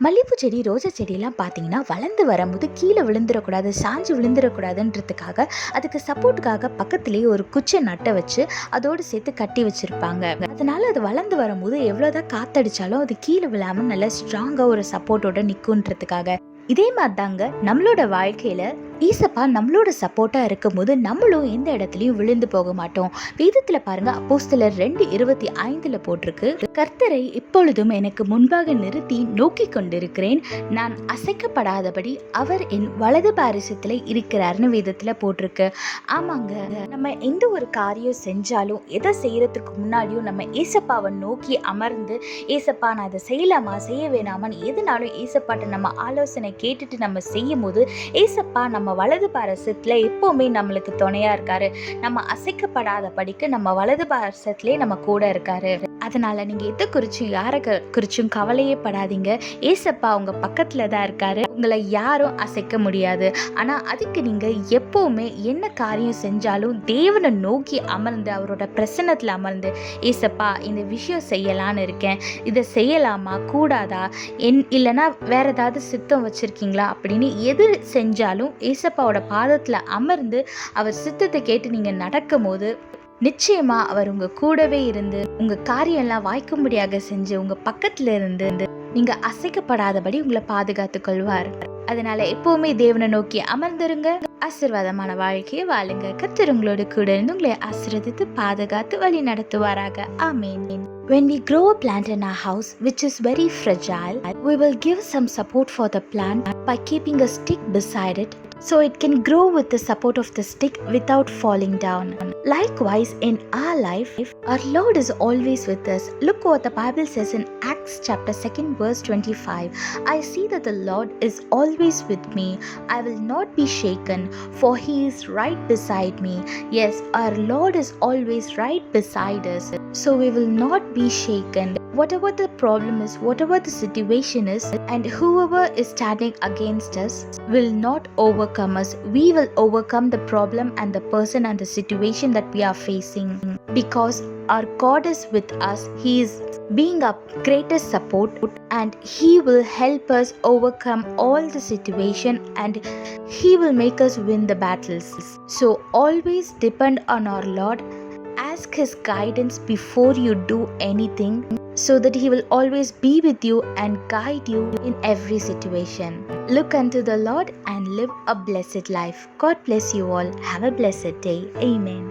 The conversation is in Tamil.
மல்லிகைப்பூ செடி, ரோஜா செடியெல்லாம் பார்த்தீங்கன்னா வளர்ந்து வரும்போது கீழே விழுந்துடக்கூடாது, சாஞ்சு விழுந்துடக்கூடாதுன்றதுக்காக அதுக்கு சப்போர்ட்டுக்காக பக்கத்துலேயே ஒரு குச்சை நட்டை வச்சு அதோடு சேர்த்து கட்டி வச்சுருப்பாங்க. அதனால் அது வளர்ந்து வரும்போது எவ்வளோதான் காற்றடிச்சாலும் அது கீழே விழாமல் நல்லா ஸ்ட்ராங்காக ஒரு சப்போர்ட்டோட நிற்குன்றதுக்காக. இதே மாதிரி தாங்க நம்மளோட வாழ்க்கையில் ஈசப்பா நம்மளோட சப்போர்ட்டாக இருக்கும்போது நம்மளும் எந்த இடத்துலையும் விழுந்து போக மாட்டோம். வேதத்தில் பாருங்க, அப்போஸ்தலர் 2:25 போட்டிருக்கு, கர்த்தரை இப்பொழுதும் எனக்கு முன்பாக நிறுத்தி நோக்கி கொண்டிருக்கிறேன், நான் அசைக்கப்படாதபடி அவர் என் வலது பாரிசத்தில் இருக்கிறார்னு வேதத்தில் போட்டிருக்கு. ஆமாங்க, நம்ம எந்த ஒரு காரியம் செஞ்சாலும் எதை செய்யறதுக்கு முன்னாடியும் நம்ம ஏசப்பாவை நோக்கி அமர்ந்து, ஏசப்பா நான் இதை செய்யலாமா செய்ய வேணாமான்னு எதுனாலும் ஏசப்பாட்ட நம்ம ஆலோசனை கேட்டுட்டு நம்ம செய்யும் போது ஏசப்பா நம்ம வலது பாரசத்துல எப்பவுமே நம்மளுக்கு துணையா இருக்காரு. நம்ம அசைக்கப்படாத படிக்கு நம்ம வலது பாரசத்திலே நம்ம கூட இருக்காரு. அதனால நீங்க எதை குறிச்சும் யாரை குறிச்சும் கவலையே படாதீங்க. ஏசப்பா உங்க பக்கத்துல தான் இருக்காரு. உங்களை யாரும் அசைக்க முடியாது. ஆனா அதுக்கு நீங்க எப்பவுமே என்ன காரியம் செஞ்சாலும் தேவனை நோக்கி அமர்ந்து அவரோட பிரசன்னத்துல அமர்ந்து, ஏசப்பா இந்த விஷயம் செய்யலான்னு இருக்கேன், இதை செய்யலாமா கூடாதா, இல்லைன்னா வேற ஏதாவது சித்தம் வச்சிருக்கீங்களா அப்படின்னு எது செஞ்சாலும் ஏசப்பாவோட பாதத்துல அமர்ந்து அவர் சித்தத்தை கேட்டு நீங்க நடக்கும் போது நிச்சயமா அவர் உங்க கூடவே இருந்து உங்க காரியம் எல்லாம் வாய்க்கும்படியாக செஞ்சு உங்க பக்கத்துல இருந்து நீங்க அசைக்கப்படாதபடி உங்களை பாதுகாத்து கொள்வார். அதனால எப்பவுமே தேவனை நோக்கி அமர்ந்துருங்க. ஆசீர்வாதமான வாழ்க்கையை வாழுங்க. கர்த்தர் உங்களோட கூட இருந்து உங்களை ஆசீர்வதித்து பாதுகாத்து வழி நடத்துவாராக. ஆமென். When we grow a plant in our house which is very fragile, we will give some support for the plant by keeping a stick beside it so it can grow with the support of the stick without falling down. Likewise, in our life, our Lord is always with us. Look what the Bible says in Acts chapter 2 verse 25. I see that the Lord is always with me. I will not be shaken, for he is right beside me. Yes, our Lord is always right beside us. So we will not be shaken. Whatever the problem is, whatever the situation is, and whoever is standing against us will not overcome us. We will overcome the problem and the person and the situation that we are facing. Because our God is with us. He is being our greatest support and he will help us overcome all the situation and he will make us win the battles. So always depend on our Lord. Ask his guidance before you do anything, so that he will always be with you and guide you in every situation. Look unto the Lord and live a blessed life. God bless you all. Have a blessed day. Amen.